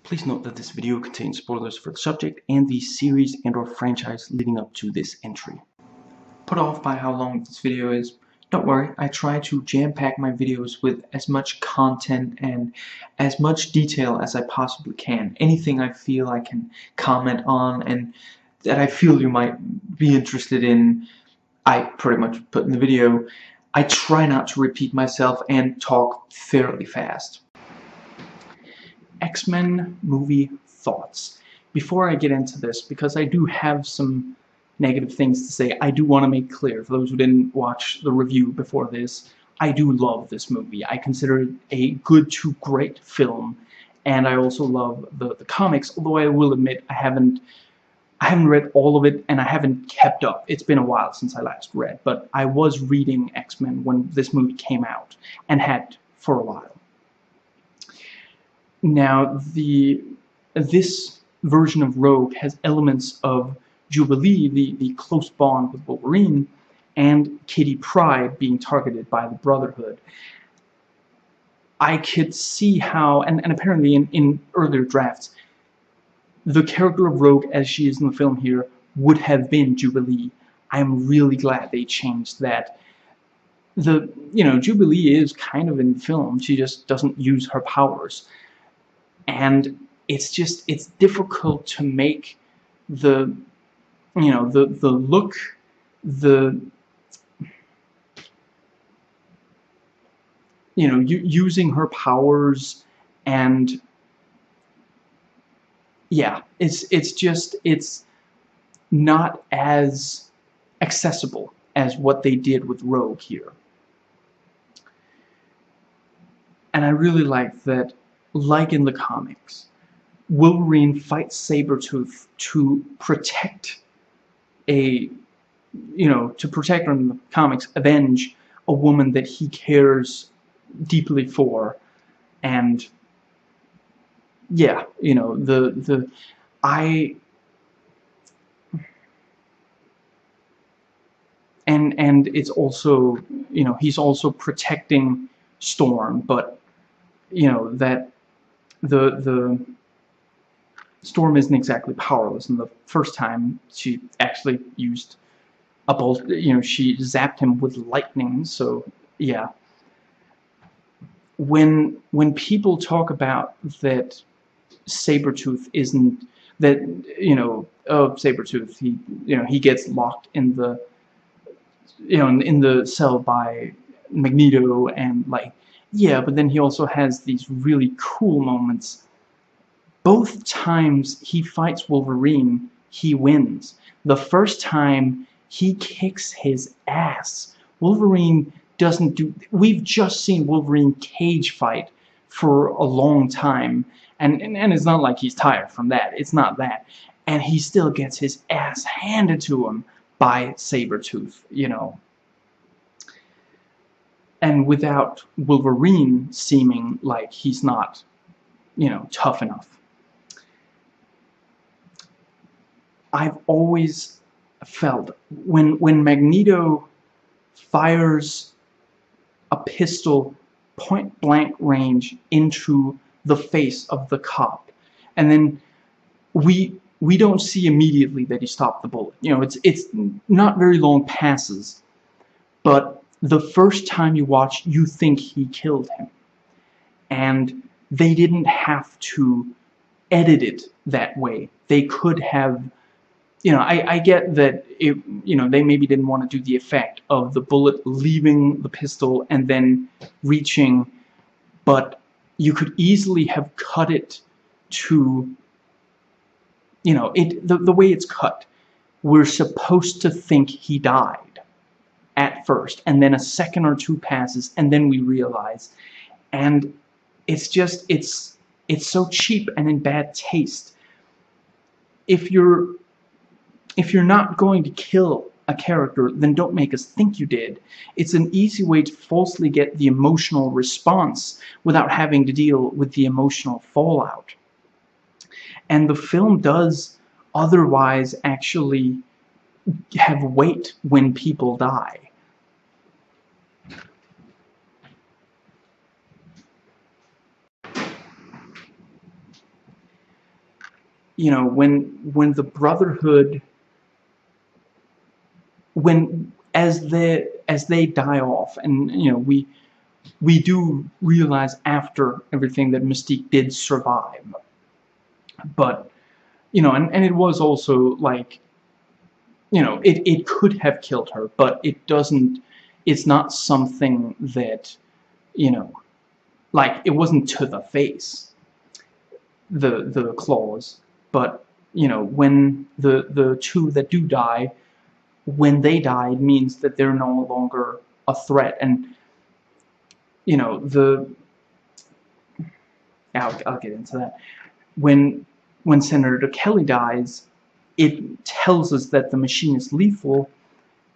Please note that this video contains spoilers for the subject and the series and/or franchise leading up to this entry. Put off by how long this video is, don't worry, I try to jam-pack my videos with as much content and as much detail as I possibly can. Anything I feel I can comment on and that I feel you might be interested in, I pretty much put in the video. I try not to repeat myself and talk fairly fast. X-Men movie thoughts. Before I get into this, because I do have some negative things to say, I do want to make clear, for those who didn't watch the review before this, I do love this movie. I consider it a good to great film, and I also love the comics, although I will admit I haven't read all of it, and I haven't kept up. It's been a while since I last read, but I was reading X-Men when this movie came out, and had for a while. Now, this version of Rogue has elements of Jubilee, the close bond with Wolverine, and Kitty Pryde being targeted by the Brotherhood. I could see how, and apparently in earlier drafts, the character of Rogue, as she is in the film here, would have been Jubilee. I'm really glad they changed that. Jubilee is kind of in the film, she just doesn't use her powers. And it's difficult to make the look, using her powers, and yeah, it's not as accessible as what they did with Rogue here. And I really like that, like in the comics, Wolverine fights Sabretooth to protect her in the comics, avenge a woman that he cares deeply for. And yeah, and it's also, he's also protecting Storm, but that the Storm isn't exactly powerless. And the first time she actually used a bolt, she zapped him with lightning. So yeah, when people talk about that Sabretooth isn't, that Sabretooth, he gets locked in the in the cell by Magneto, and like, yeah, but then he also has these really cool moments. Both times he fights Wolverine, he wins. The first time, he kicks his ass. Wolverine doesn't do... We've just seen Wolverine cage fight for a long time, and it's not like he's tired from that. It's not that. And he still gets his ass handed to him by Sabretooth, And without Wolverine seeming like he's not, tough enough. I've always felt when Magneto fires a pistol point-blank range into the face of the cop, and then we don't see immediately that he stopped the bullet. It's not very long passes, but the first time you watch, you think he killed him. And they didn't have to edit it that way. They could have, I get that they maybe didn't want to do the effect of the bullet leaving the pistol and then reaching, but you could easily have cut it to, the way it's cut. We're supposed to think he died at first, and then a second or two passes, and then we realize. And it's so cheap and in bad taste. If you're not going to kill a character, then don't make us think you did. It's an easy way to falsely get the emotional response without having to deal with the emotional fallout. And the film does otherwise actually have weight when people die. you know, when the Brotherhood, as they die off, and you know, we do realize after everything that Mystique did survive, but you know, and it was also like, you know, it could have killed her, but it doesn't. It's not something that, you know, like, it wasn't to the face, the claws, but you know, when the two that do die, when they die, it means that they're no longer a threat. And you know, I'll get into that. When Senator Kelly dies, it tells us that the machine is lethal,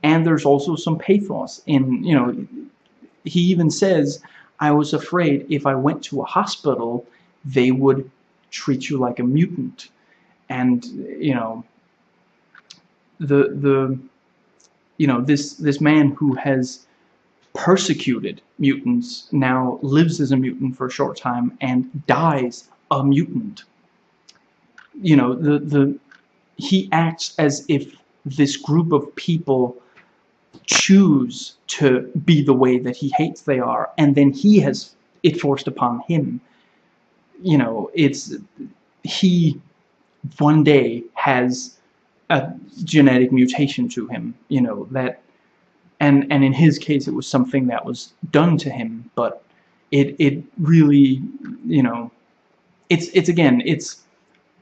and there's also some pathos in, you know, he even says, I was afraid if I went to a hospital, they would treat you like a mutant. And you know, you know, this man who has persecuted mutants now lives as a mutant for a short time and dies a mutant. You know, he acts as if this group of people choose to be the way that he hates they are, and then he has it forced upon him. You know, he one day has a genetic mutation to him, you know, that, and in his case it was something that was done to him, but it really, you know, it's again, it's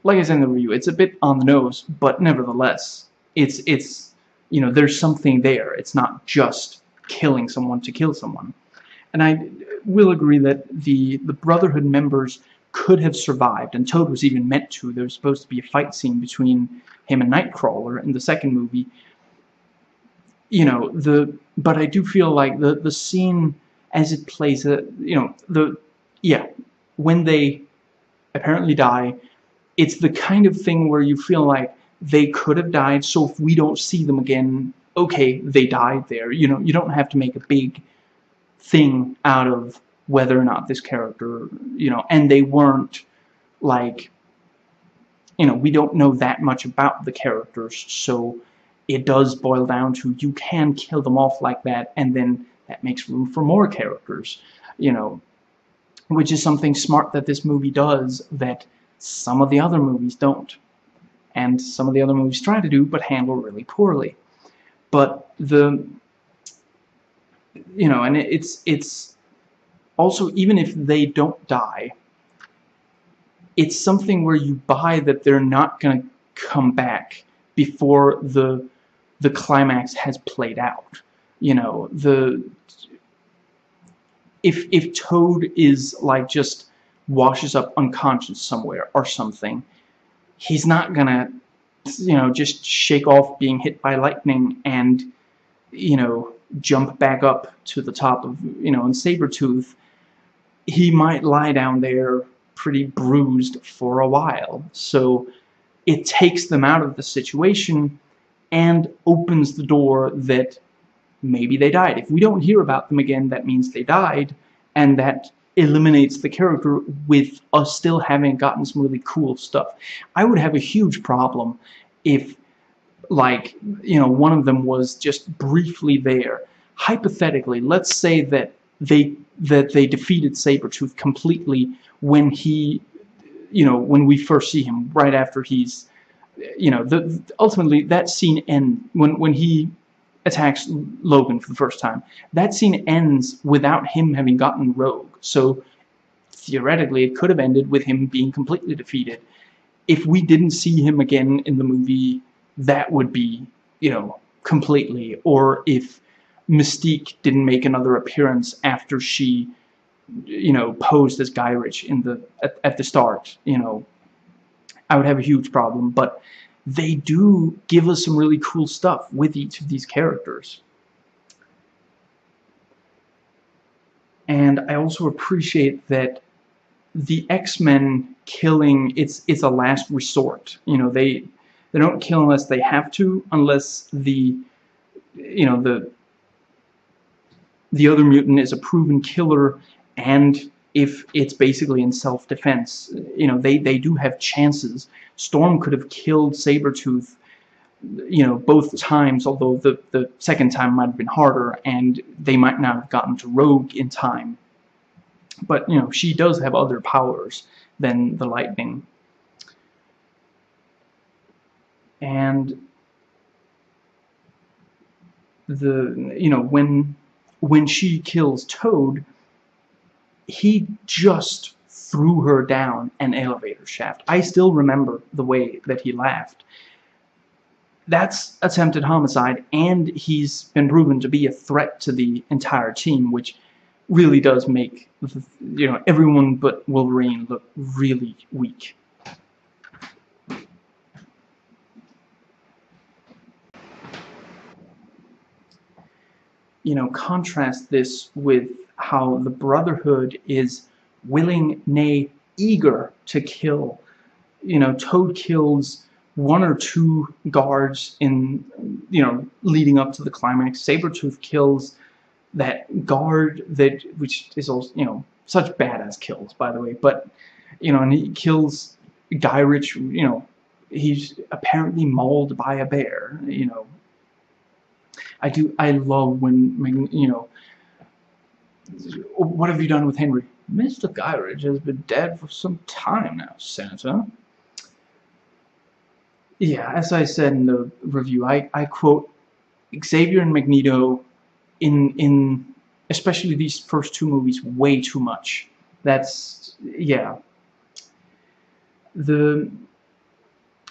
like I said in the review, it's a bit on the nose, but nevertheless, it's you know, there's something there. It's not just killing someone to kill someone. And I will agree that the Brotherhood members could have survived, and Toad was even meant to. There was supposed to be a fight scene between him and Nightcrawler in the second movie. You know, but I do feel like the scene as it plays, you know, when they apparently die, it's the kind of thing where you feel like they could have died, so if we don't see them again, okay, they died there. You know, you don't have to make a big thing out of whether or not this character, you know, and they weren't, like, you know, we don't know that much about the characters, so it does boil down to you can kill them off like that, and then that makes room for more characters, you know, which is something smart that this movie does that some of the other movies don't. And some of the other movies try to do, but handle really poorly. But you know, and it's also, even if they don't die, it's something where you buy that they're not going to come back before the climax has played out. You know, if Toad is like just washes up unconscious somewhere or something, he's not gonna, you know, just shake off being hit by lightning and, you know, jump back up to the top of, you know, and Sabretooth. He might lie down there pretty bruised for a while. So it takes them out of the situation and opens the door that maybe they died. If we don't hear about them again, that means they died, and that eliminates the character with us still having gotten some really cool stuff. I would have a huge problem if, like, you know, one of them was just briefly there. Hypothetically, let's say that they defeated Sabretooth completely when he, you know, when we first see him, right after he's, you know, ultimately that scene ends when he attacks Logan for the first time. That scene ends without him having gotten rogue. So theoretically, it could have ended with him being completely defeated. If we didn't see him again in the movie, that would be, you know, completely. Or if Mystique didn't make another appearance after she, you know, posed as Guy Ritchie at the start, you know, I would have a huge problem. But they do give us some really cool stuff with each of these characters. And I also appreciate that the X-Men killing, it's a last resort. You know, they don't kill unless they have to, unless the, you know, the other mutant is a proven killer and if it's basically in self-defense. You know, they do have chances. Storm could have killed Sabretooth, you know, both times, although the second time might have been harder, and they might not have gotten to Rogue in time. But, you know, she does have other powers than the lightning. And you know, when she kills Toad, he just threw her down an elevator shaft. I still remember the way that he laughed. That's attempted homicide, and he's been proven to be a threat to the entire team, which really does make, you know, everyone but Wolverine look really weak. You know, contrast this with how the Brotherhood is willing, nay, eager to kill. You know, Toad kills 1 or 2 guards in, you know, leading up to the climax. Sabretooth kills that guard which is also, you know, such badass kills, by the way, but, you know, and he kills Guy Ritchie, you know, he's apparently mauled by a bear, you know. I love when, you know, what have you done with Henry? Mr. Gyrich has been dead for some time now, Senator. Yeah, as I said in the review, I quote Xavier and Magneto in especially these first 2 movies way too much. That's, yeah. You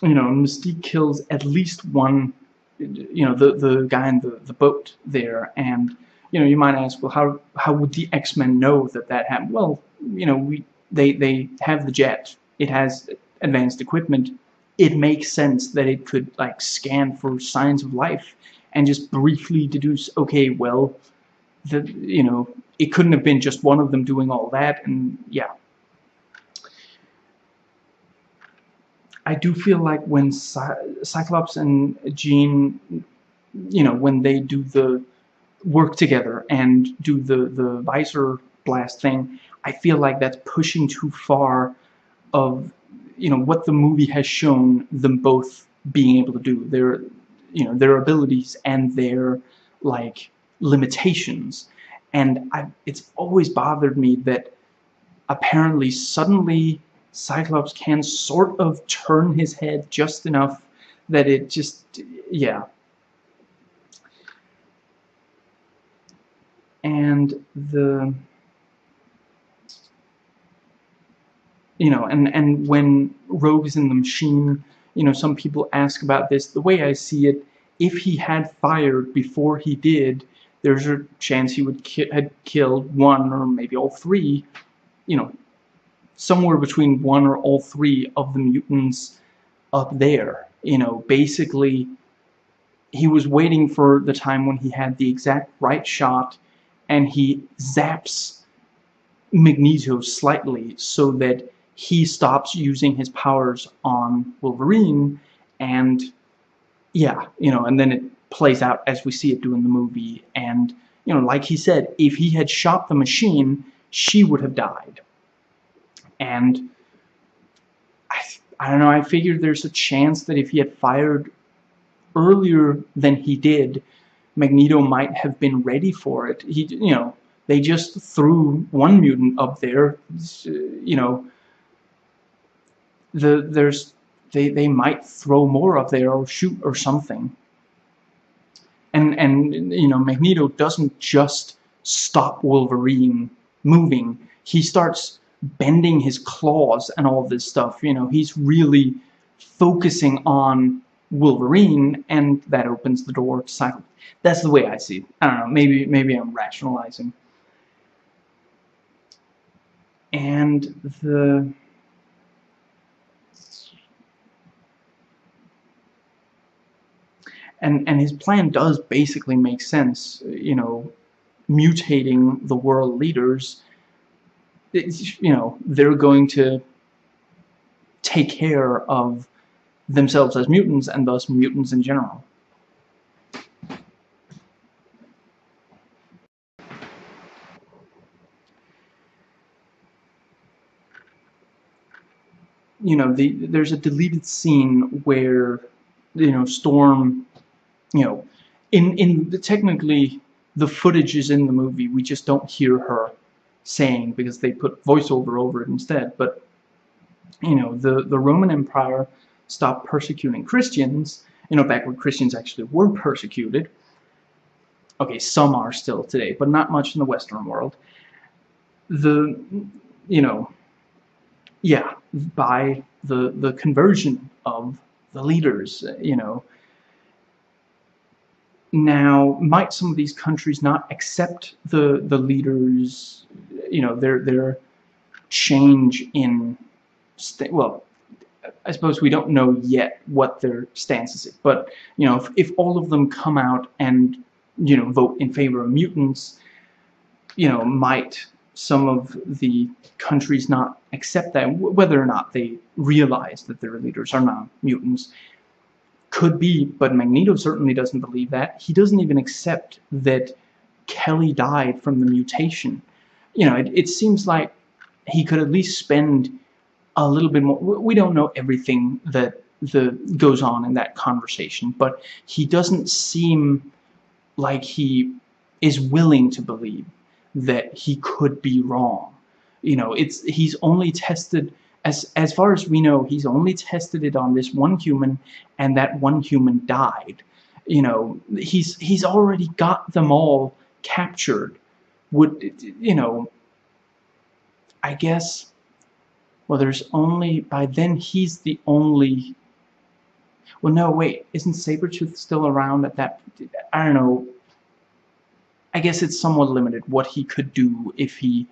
know, Mystique kills at least one, you know, the guy in the boat there, and, you know, you might ask, well, how would the X-Men know that happened? Well, you know, they have the jet. It has advanced equipment. It makes sense that it could, like, scan for signs of life and just briefly deduce, okay, well, you know, it couldn't have been just one of them doing all that, and yeah. I do feel like when Cyclops and Jean, you know, when they do the work together and do the visor blast thing, I feel like that's pushing too far of, you know, what the movie has shown them both being able to do, their, you know, their abilities and their, like, limitations. And it's always bothered me that apparently suddenly Cyclops can sort of turn his head just enough that it just, yeah. And you know, and when Rogue is in the machine, you know, some people ask about this. The way I see it, if he had fired before he did, there's a chance he would had killed 1 or maybe all 3, you know, somewhere between 1 or all 3 of the mutants up there. You know, basically, he was waiting for the time when he had the exact right shot, and he zaps Magneto slightly so that he stops using his powers on Wolverine, and yeah, you know, and then it plays out as we see it do in the movie. And, you know, like he said, if he had shot the machine, she would have died. And I don't know, I figured there's a chance that if he had fired earlier than he did, Magneto might have been ready for it. He, you know, they just threw 1 mutant up there, you know, they might throw more up there or shoot or something. And you know, Magneto doesn't just stop Wolverine moving. He starts bending his claws and all this stuff. You know, he's really focusing on Wolverine, and that opens the door to Cyclops. That's the way I see it. I don't know, maybe I'm rationalizing. And his plan does basically make sense, you know, mutating the world leaders. You know, they're going to take care of themselves as mutants, and thus mutants in general. you know, there's a deleted scene where, you know, Storm, you know, technically the footage is in the movie, we just don't hear her saying because they put voiceover over it instead. But you know, the Roman Empire stopped persecuting Christians, you know, back when Christians actually were persecuted. Okay, some are still today, but not much in the Western world. You know, yeah, by the conversion of the leaders, you know. Now, might some of these countries not accept the leaders, you know, their change in, well, I suppose we don't know yet what their stance is, but you know, if all of them come out and, you know, vote in favor of mutants, you know, might some of the countries not accept that, whether or not they realize that their leaders are not mutants? Could be, but Magneto certainly doesn't believe that. He doesn't even accept that Kelly died from the mutation. You know, it seems like he could at least spend a little bit more. We don't know everything that goes on in that conversation, but he doesn't seem like he is willing to believe that he could be wrong. You know, he's only tested, as far as we know, he's only tested it on this one human, and that one human died. You know, he's already got them all captured. You know, I guess, well, there's only, by then he's the only, well, no, wait, isn't Sabretooth still around at that, I don't know, I guess it's somewhat limited what he could do if he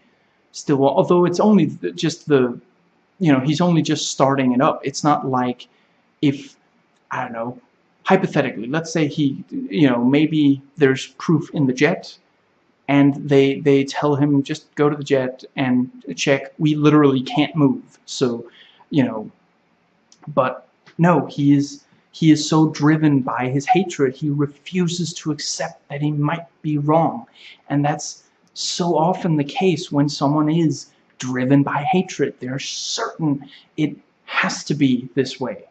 still, although it's only just the, you know, he's only just starting it up. It's not like if, I don't know, hypothetically, let's say he, you know, maybe there's proof in the jet, and they tell him, just go to the jet and check, we literally can't move. So, you know, but no, he is so driven by his hatred, he refuses to accept that he might be wrong. And that's so often the case when someone is driven by hatred. They're certain it has to be this way.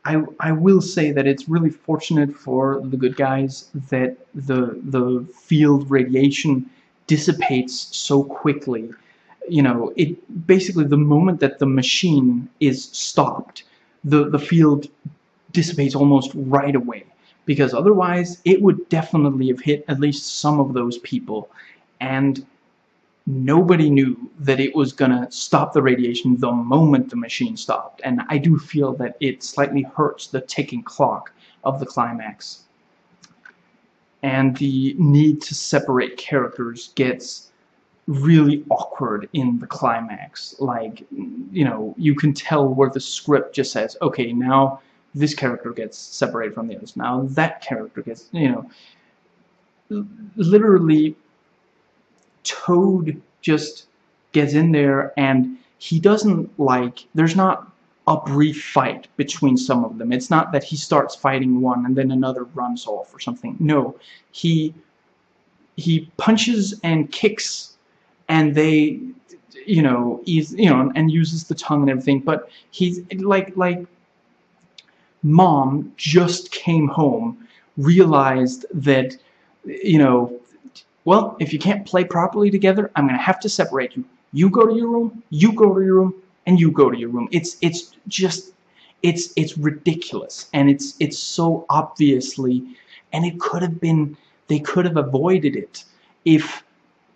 I will say that it's really fortunate for the good guys that the field radiation dissipates so quickly. You know, it basically, the moment that the machine is stopped, the field dissipates almost right away, because otherwise it would definitely have hit at least some of those people, and nobody knew that it was gonna stop the radiation the moment the machine stopped. And I do feel that it slightly hurts the ticking clock of the climax. And the need to separate characters gets really awkward in the climax. Like, you know, you can tell where the script just says, okay, now this character gets separated from the others, now that character gets, you know, literally Toad just gets in there, and he doesn't, like, there's not a brief fight between some of them. It's not that he starts fighting one and then another runs off or something. No, he punches and kicks, and they, you know, and uses the tongue and everything, but he's like Mom just came home, realized that, you know, well, if you can't play properly together, I'm going to have to separate you. You go to your room, you go to your room, and you go to your room. It's just, it's ridiculous. And it's so obviously, and it could have been, they could have avoided it if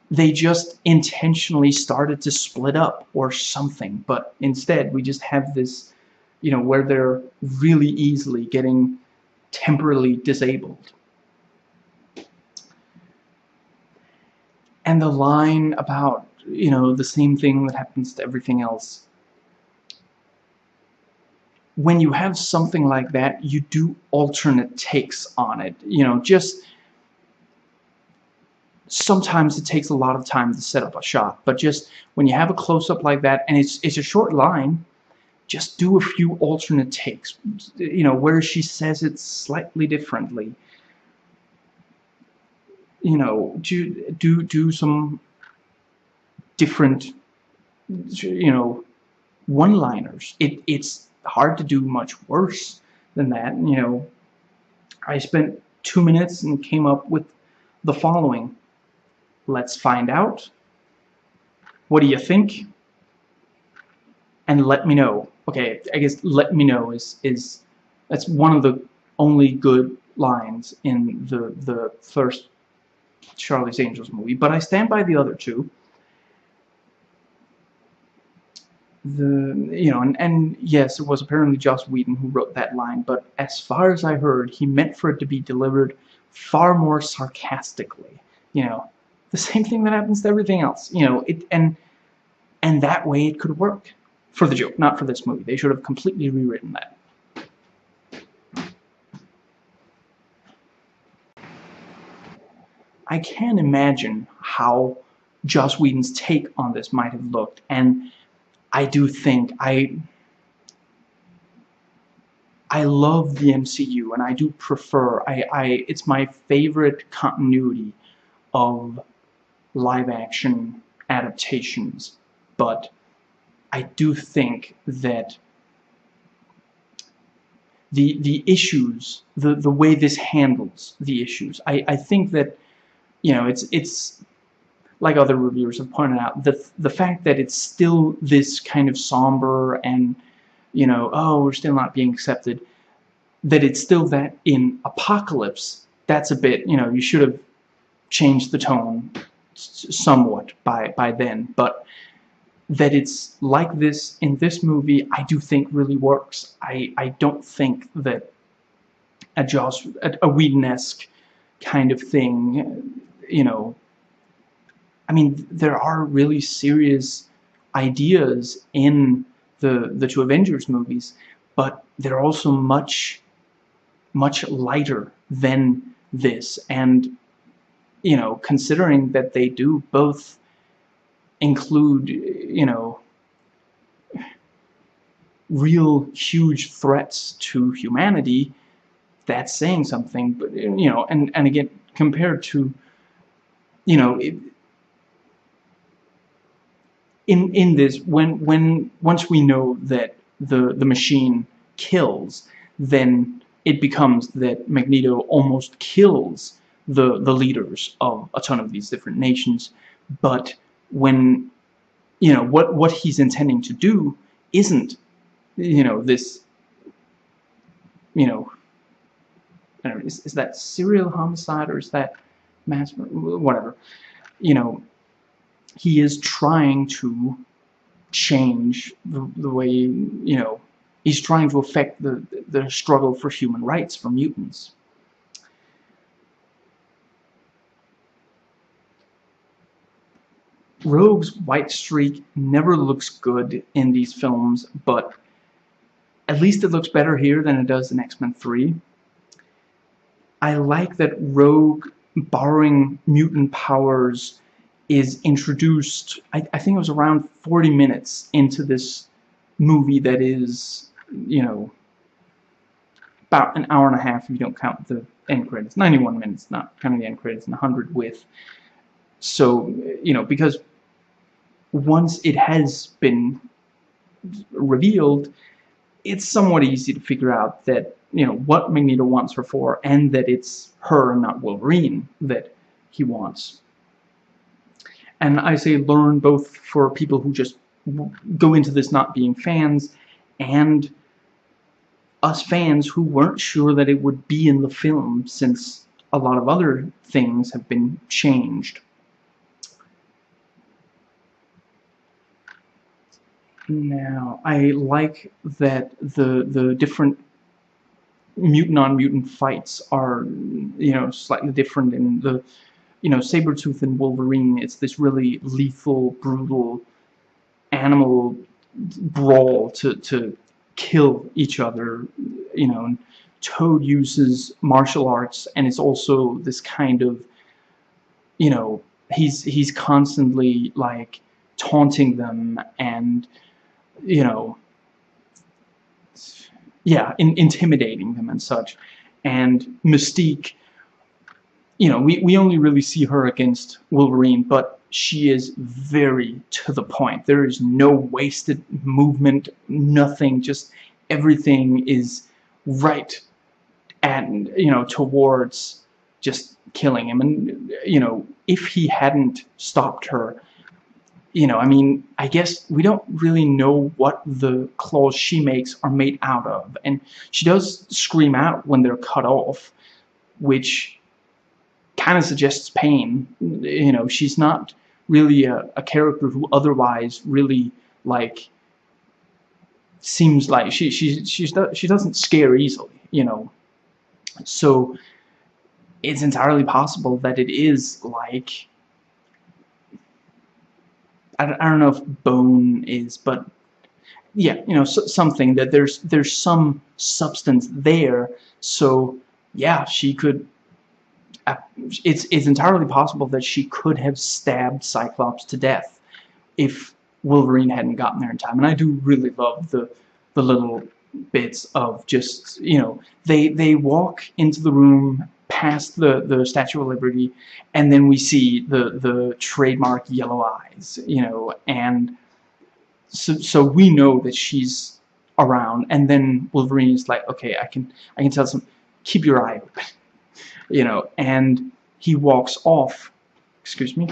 they just intentionally started to split up or something. But instead, we just have this, you know, where they're really easily getting temporarily disabled. And the line about, you know, the same thing that happens to everything else. When you have something like that, you do alternate takes on it. You know, just sometimes it takes a lot of time to set up a shot, but just when you have a close-up like that, and it's a short line, just do a few alternate takes. You know, where she says it slightly differently. You know, do some different you know, one-liners. It's hard to do much worse than that. You know, I spent 2 minutes and came up with the following. Let's find out. What do you think? And let me know. Okay, I guess let me know is that's one of the only good lines in the first Charlie's Angels movie, but I stand by the other two. And yes, it was apparently Joss Whedon who wrote that line, but as far as I heard, he meant for it to be delivered far more sarcastically. You know, the same thing that happens to everything else. You know, and that way it could work for the joke, not for this movie. They should have completely rewritten that. I can't imagine how Joss Whedon's take on this might have looked, and I do think I love the MCU, and I do prefer, it's my favorite continuity of live-action adaptations, but I do think that the issues, the way this handles the issues, I think that, you know, it's like other reviewers have pointed out, the fact that it's still this kind of somber and, you know, oh, we're still not being accepted, that it's still that in Apocalypse, that's a bit, you know, you should have changed the tone somewhat by then, but that it's like this in this movie, I do think really works. I don't think that a Whedon-esque kind of thing, you know, I mean, there are really serious ideas in the two Avengers movies, but they're also much lighter than this. And, you know, considering that they do both include, you know, real huge threats to humanity, that's saying something. But, you know, and again, compared to, you know, in this, once we know that the machine kills, then it becomes that Magneto almost kills the leaders of a ton of these different nations. But when, you know, what he's intending to do isn't, you know, this, you know, I don't know, is that serial homicide or is that mass, whatever, you know, he is trying to change the way, you know, he's trying to affect the struggle for human rights for mutants. Rogue's white streak never looks good in these films, but at least it looks better here than it does in X-Men 3. I like that Rogue borrowing mutant powers is introduced, I think it was around 40 minutes into this movie that is, you know, about an hour and a half if you don't count the end credits. 91 minutes, not counting the end credits, and 100 with. So, you know, because once it has been revealed, it's somewhat easy to figure out that, you know, what Magneto wants her for, and that it's her and not Wolverine that he wants. And I say learn both for people who just go into this not being fans, and us fans who weren't sure that it would be in the film, since a lot of other things have been changed. Now, I like that the different mutant-on-mutant fights are, you know, slightly different. In the, you know, Sabretooth and Wolverine, it's this really lethal, brutal animal brawl to kill each other, you know, and Toad uses martial arts, and it's also this kind of, you know, he's constantly, like, taunting them and, you know, yeah, intimidating them and such. And Mystique, you know, we only really see her against Wolverine, but she is very to the point. There is no wasted movement, nothing, just everything is right at, towards just killing him. And, if he hadn't stopped her, I mean, I guess we don't really know what the claws she makes are made out of. And she does scream out when they're cut off, which kind of suggests pain. She's not really a character who otherwise really, like, seems like she doesn't scare easily, So it's entirely possible that it is like, I don't know if bone is, but yeah, something that there's some substance there. So yeah, she could. It's entirely possible that she could have stabbed Cyclops to death if Wolverine hadn't gotten there in time. And I do really love the little bits of just, they walk into the room past the Statue of Liberty, and then we see the trademark yellow eyes, and so we know that she's around. And then Wolverine is like, okay, I can tell some, keep your eye open. And he walks off. Excuse me.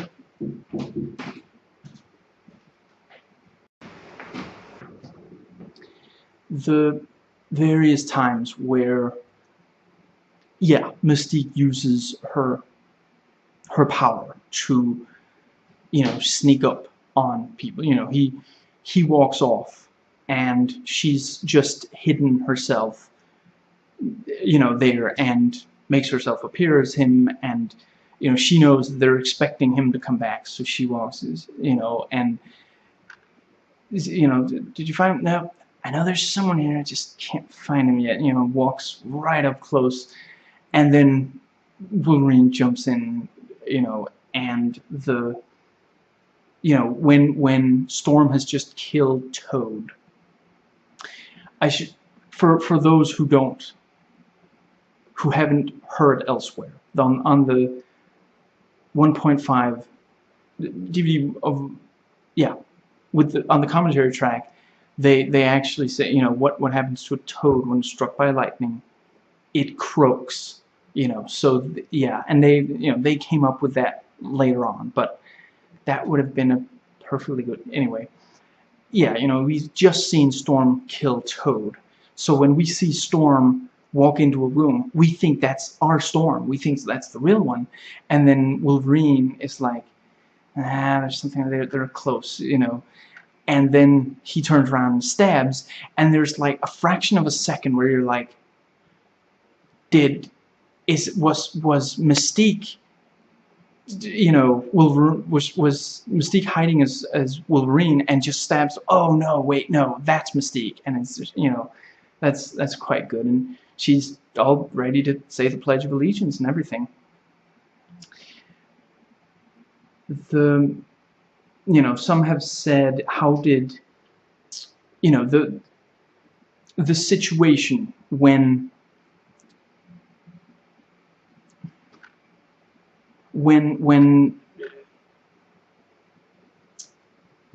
The various times where, yeah, Mystique uses her power to, sneak up on people. He walks off, and she's just hidden herself, there, and makes herself appear as him. And she knows they're expecting him to come back, so she walks, and did you find? No, I know there's someone here, I just can't find him yet. Walks right up close, and then Wolverine jumps in, and when Storm has just killed Toad. I should, for those who haven't heard elsewhere, on the 1.5 DVD of, yeah, on the commentary track, they actually say, what happens to a toad when struck by lightning? It croaks, so yeah, and they came up with that later on, but that would have been a perfectly good, anyway. Yeah, we've just seen Storm kill Toad, so when we see Storm walk into a room, we think that's our Storm. We think that's the real one. And then Wolverine is like, there's something there, they're close, And then he turns around and stabs, and there's like a fraction of a second where you're like, was Mystique, was Mystique hiding as Wolverine and just stabs? Oh no, wait, no, that's Mystique. And it's just, that's quite good. And she's all ready to say the Pledge of Allegiance and everything. Some have said, how did, the situation when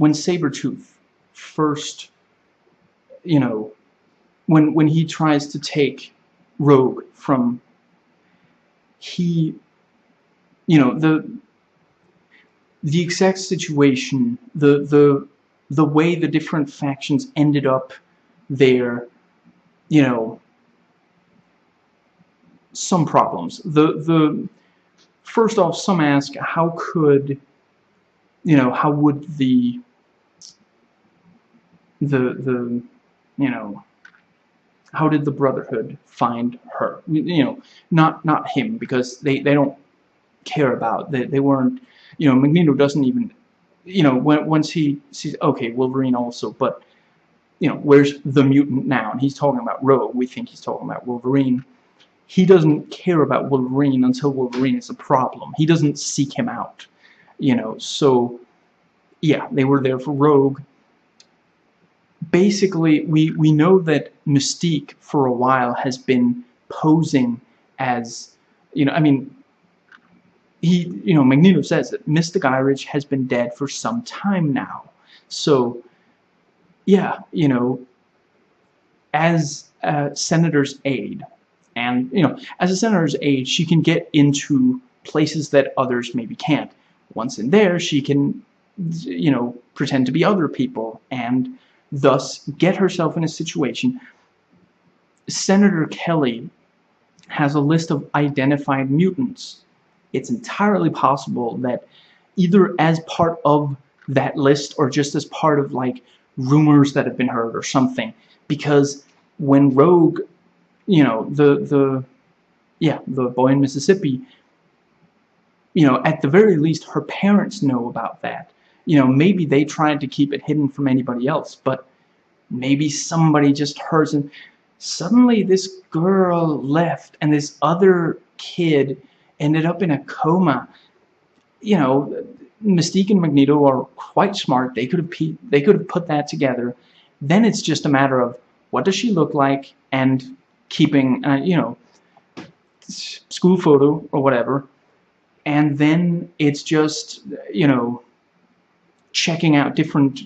Sabretooth first, when he tries to take Rogue from, the exact situation, the way the different factions ended up there, some problems. First off, some ask, how would how did the Brotherhood find her? Not him, because they don't care about, they weren't, Magneto doesn't even, once he sees, okay, Wolverine also, but, where's the mutant now? And he's talking about Rogue, we think he's talking about Wolverine. He doesn't care about Wolverine until Wolverine is a problem. He doesn't seek him out, so, yeah, they were there for Rogue. Basically, we know that Mystique, for a while, has been posing as, I mean, Magneto says that Mr. Gyrich has been dead for some time now. So, yeah, as a senator's aide, and, as a senator's aide, she can get into places that others maybe can't. Once in there, she can, pretend to be other people, and thus get herself in a situation. Senator Kelly has a list of identified mutants. It's entirely possible that either as part of that list or just as part of, like, rumors that have been heard or something, because when Rogue, the boy in Mississippi, at the very least her parents know about that. Maybe they tried to keep it hidden from anybody else, but maybe somebody just heard, and suddenly this girl left and this other kid ended up in a coma. Mystique and Magneto are quite smart. They could have put that together. Then it's just a matter of what does she look like, and keeping school photo or whatever, and then it's just checking out different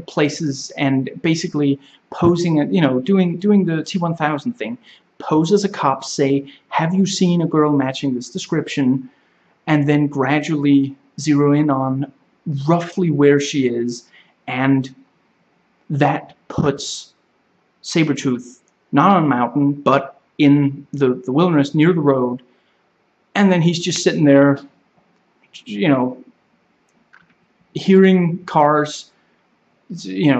places and basically posing, doing the T-1000 thing. Pose as a cop, say, have you seen a girl matching this description, and then gradually zero in on roughly where she is, and that puts Sabretooth not on a mountain, but in the wilderness near the road, and then he's just sitting there, hearing cars,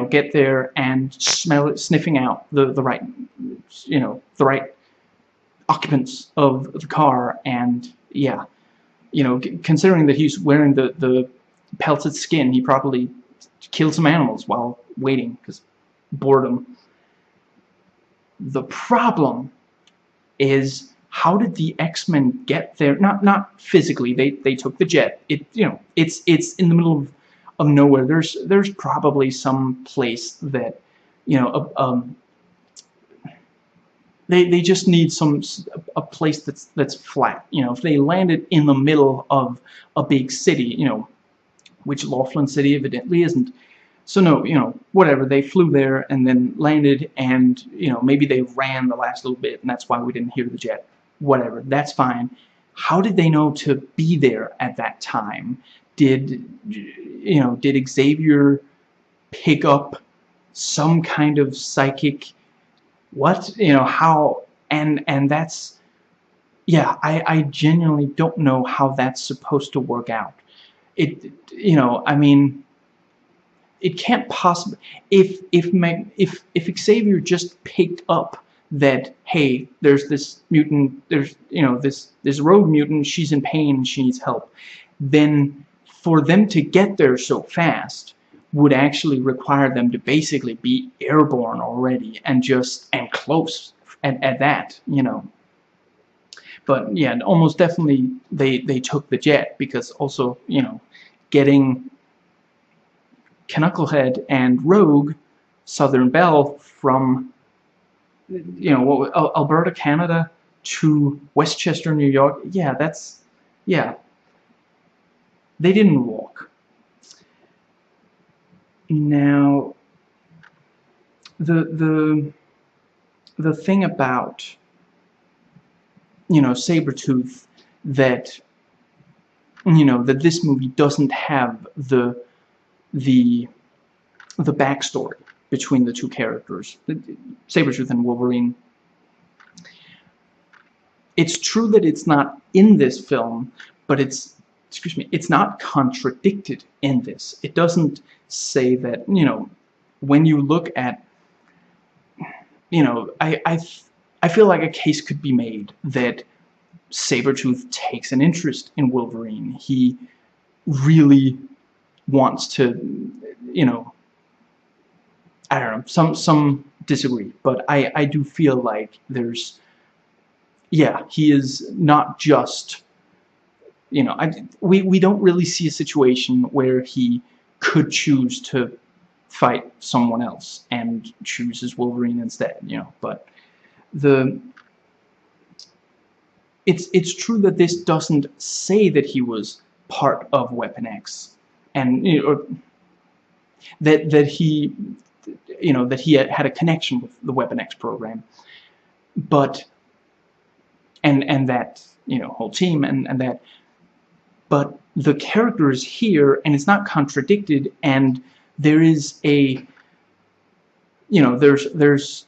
get there and smell it, sniffing out the right, the right occupants of the car, and yeah, considering that he's wearing the pelted skin, he probably killed some animals while waiting because boredom. The problem is, how did the X-Men get there? Not physically. They took the jet. It's in the middle of nowhere. There's probably some place that they just need a place that's flat. If they landed in the middle of a big city, which Laughlin City evidently isn't. So no, whatever, they flew there and then landed, and, maybe they ran the last little bit, and that's why we didn't hear the jet. Whatever, that's fine. How did they know to be there at that time? Did Xavier pick up some kind of psychic, how, and that's, yeah, I genuinely don't know how that's supposed to work out. I mean, it can't possibly, if Xavier just picked up that, hey, there's this mutant, there's this rogue mutant, she's in pain, she needs help, then for them to get there so fast would actually require them to basically be airborne already, and close at that, But yeah, almost definitely they took the jet, because also, getting Knucklehead and Rogue, Southern Belle, from Alberta, Canada to Westchester, New York. Yeah, they didn't walk. Now, the thing about Sabretooth that that this movie doesn't have the backstory between the two characters, Sabretooth and Wolverine. It's true that it's not in this film, but it's not contradicted in this. It doesn't say that, when you look at, I feel like a case could be made that Sabretooth takes an interest in Wolverine. He really wants to, I don't know, some disagree, but I do feel like there's, yeah, he is not just, we don't really see a situation where he could choose to fight someone else and chooses Wolverine instead, but it's true that this doesn't say that he was part of Weapon X, and that he that he had a connection with the Weapon X program, but and that whole team and that, but the character is here and it's not contradicted, and there is a there's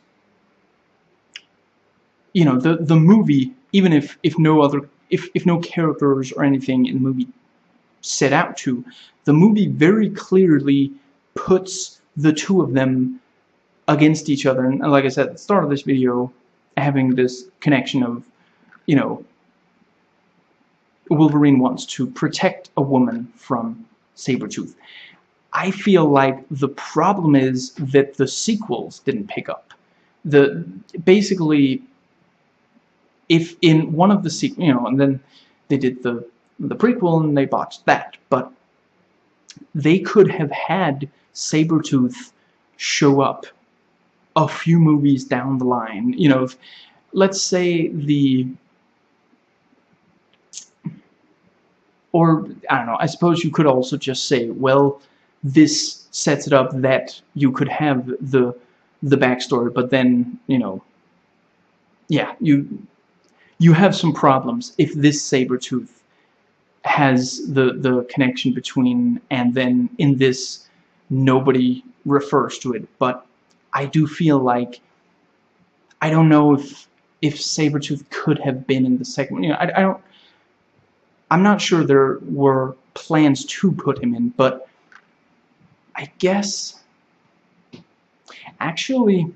the movie, even if no characters or anything in the movie set out to, the movie very clearly puts the two of them against each other, and like I said at the start of this video, having this connection of Wolverine wants to protect a woman from Sabretooth. I feel like the problem is that the sequels didn't pick up. Basically, if in one of the sequels, and then they did the prequel and they botched that, but they could have had Sabretooth show up a few movies down the line. If, let's say or I don't know, I suppose you could also just say, well, this sets it up that you could have the backstory, but then yeah, you have some problems if this Sabretooth has the connection between, and then in this nobody refers to it. But I do feel like, I don't know if Sabretooth could have been in the second one. I'm not sure there were plans to put him in, but I guess actually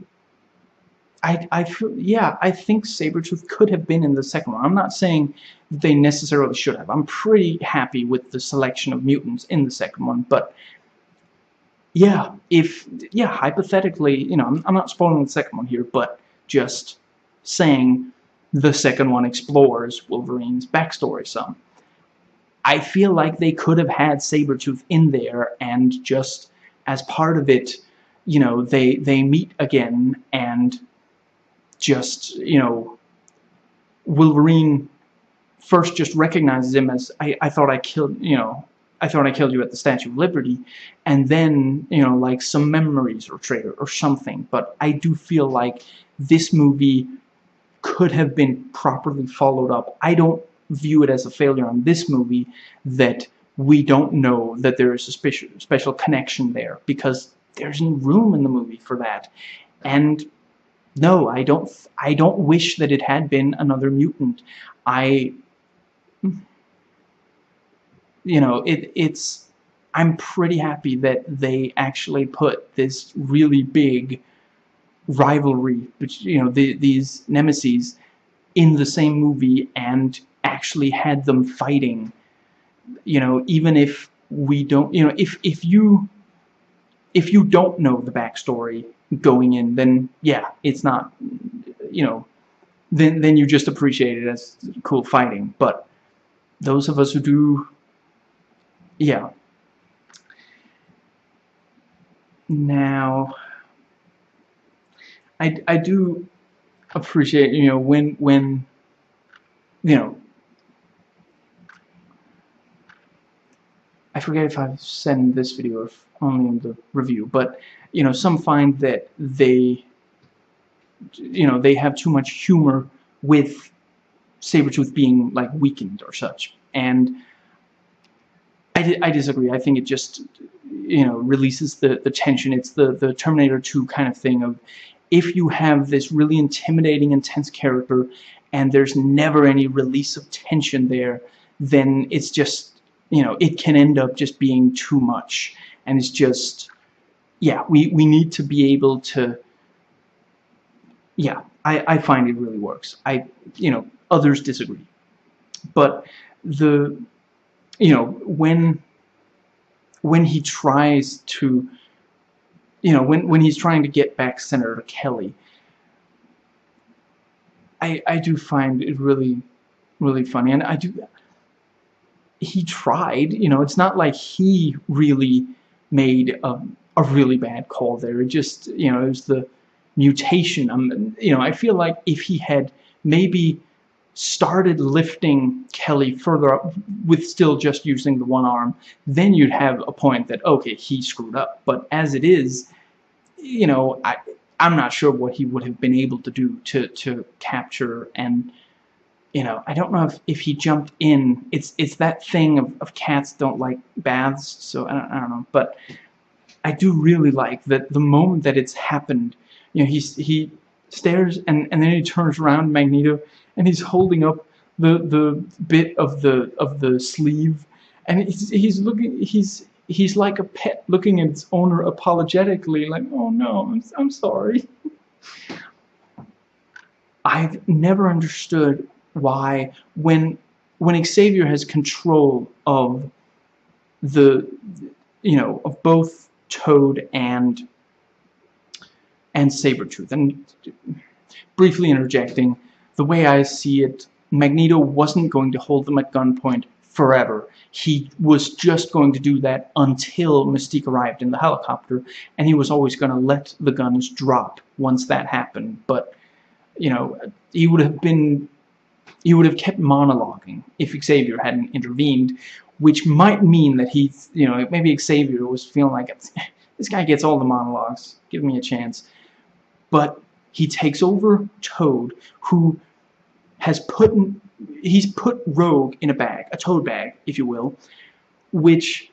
I feel, yeah, I think Sabretooth could have been in the second one. I'm not saying that they necessarily should have. I'm pretty happy with the selection of mutants in the second one, but yeah, hypothetically, I'm not spoiling the second one here, but just saying the second one explores Wolverine's backstory some. I feel like they could have had Sabretooth in there, and just as part of it, they meet again, and just, Wolverine first just recognizes him as, I thought I killed you at the Statue of Liberty, and then, like some memories are triggered or something. But I do feel like this movie could have been properly followed up. I don't view it as a failure on this movie that we don't know that there is a special connection there, because there's no room in the movie for that. And no, I don't wish that it had been another mutant. I'm pretty happy that they actually put this really big rivalry, these nemeses, in the same movie, and actually had them fighting. Even if we don't, if you don't know the backstory going in, then yeah, it's not, then you just appreciate it as cool fighting. But those of us who do, yeah. Now, I do appreciate, when I forget if I've said in this video or if only in the review, but some find that they have too much humor with Sabretooth being like weakened or such, and I disagree. I think it just releases the tension. It's the Terminator 2 kind of thing of, if you have this really intimidating, intense character and there's never any release of tension there, then it's just, it can end up just being too much. And it's just, yeah, we need to be able to, yeah, I find it really works. Others disagree. But when he tries to, when he's trying to get back Senator Kelly, I do find it really, really funny. And he tried, it's not like he really made a really bad call there. It just, it was the mutation. I feel like if he had maybe started lifting Kelly further up with still just using the one arm, then you'd have a point that, okay, he screwed up. But as it is, you know, I'm not sure what he would have been able to do to capture. And you know, I don't know if he jumped in. It's that thing of cats don't like baths, so I don't know. But I do really like that the moment that it's happened, you know, he stares and then he turns around, Magneto, and he's holding up the bit of the sleeve, and he's looking, he's like a pet looking at its owner apologetically, like, oh no, I'm sorry. I've never understood why when Xavier has control of the, you know, of both Toad and Sabretooth, and briefly interjecting, the way I see it, Magneto wasn't going to hold them at gunpoint forever. He was just going to do that until Mystique arrived in the helicopter, and he was always going to let the guns drop once that happened. But you know, he would have kept monologuing if Xavier hadn't intervened, which might mean that he's, you know, maybe Xavier was feeling like, this guy gets all the monologues, give me a chance. But he takes over Toad, who has put Rogue in a bag, a Toad bag, if you will, which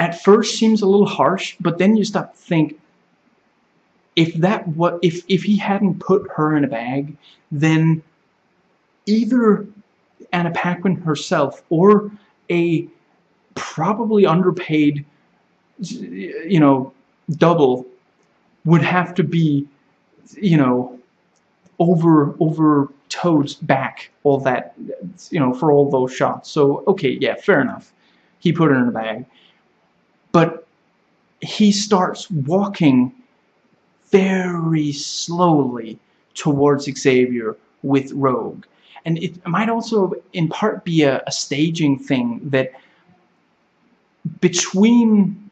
at first seems a little harsh, but then you stop to think, if he hadn't put her in a bag, then either Anna Paquin herself or a probably underpaid, you know, double would have to be, you know, over Toad's back, all that, you know, for all those shots. So okay, yeah, fair enough. He put her in a bag, but he starts walking very slowly towards Xavier with Rogue. And it might also in part be a staging thing that between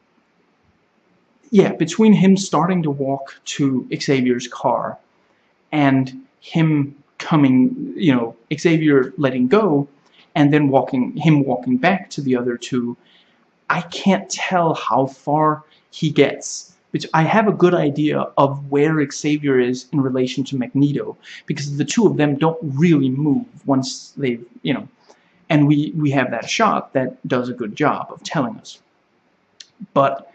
him starting to walk to Xavier's car and him coming, you know, Xavier letting go and then him walking back to the other two, I can't tell how far he gets. I have a good idea of where Xavier is in relation to Magneto, because the two of them don't really move once they've, you know, and we have that shot that does a good job of telling us. But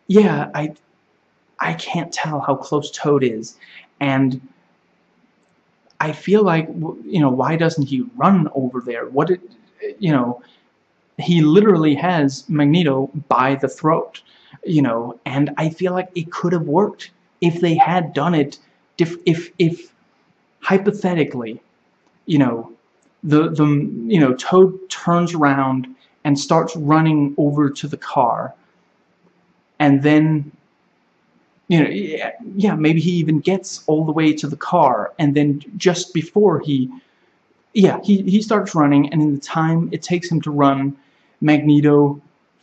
yeah, I can't tell how close Toad is, and I feel like, you know, why doesn't he run over there? You know, he literally has Magneto by the throat. You know, and I feel like it could have worked if they had done it. If hypothetically, you know, you know, Toad turns around and starts running over to the car, and then, you know, yeah, maybe he even gets all the way to the car, and then just before he starts running, and in the time it takes him to run, Magneto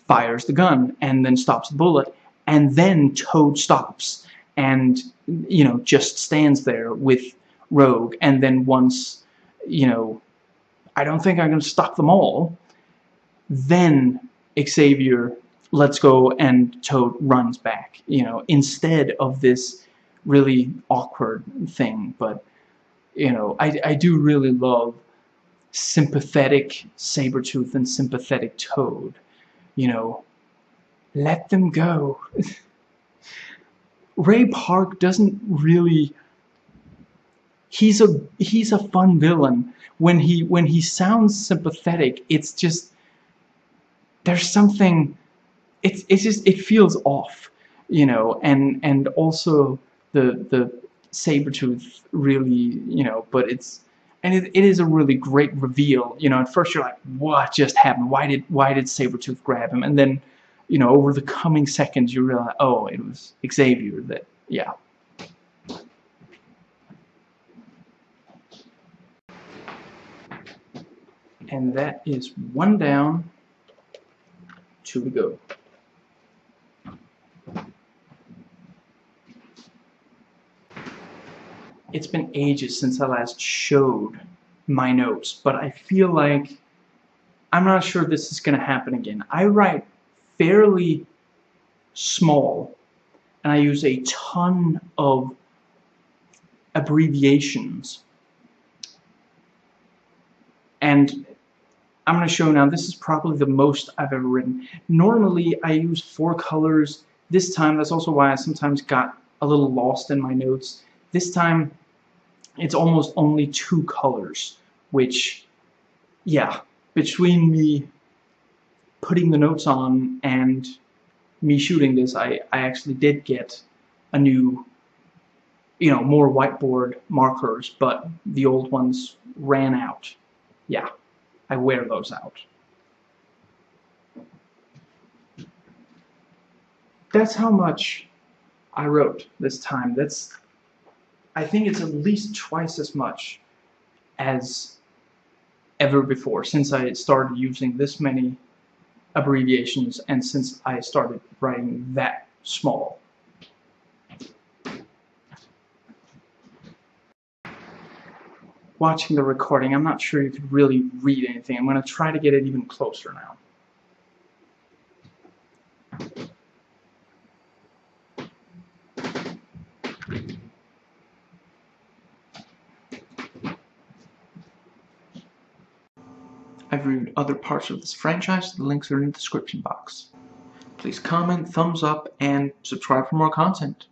fires the gun and then stops the bullet, and then Toad stops and, you know, just stands there with Rogue, and then once, you know, I don't think I'm going to stop them all, then Xavier lets go and Toad runs back, you know, instead of this really awkward thing. But, you know, I do really love sympathetic Sabretooth and sympathetic Toad. You know, let them go. Ray Park doesn't really. He's a fun villain. When he sounds sympathetic, it's just, there's something. It's just, it feels off, you know. And also the Sabretooth really, you know. But it is a really great reveal. You know, at first you're like, what just happened? Why did Sabretooth grab him? And then, you know, over the coming seconds you realize, oh, it was Xavier that, yeah. And that is one down, two to go. It's been ages since I last showed my notes, but I feel like I'm not sure this is going to happen again. I write fairly small, and I use a ton of abbreviations. And I'm going to show now, this is probably the most I've ever written. Normally, I use 4 colors. This time, that's also why I sometimes got a little lost in my notes. This time, it's almost only 2 colors, which, yeah, between me putting the notes on and me shooting this, I actually did get a new, more whiteboard markers, but the old ones ran out. Yeah, I wear those out. That's how much I wrote this time. I think it's at least twice as much as ever before, since I started using this many abbreviations and since I started writing that small. Watching the recording, I'm not sure you could really read anything. I'm going to try to get it even closer now. I've reviewed other parts of this franchise. The links are in the description box. Please comment, thumbs up, and subscribe for more content.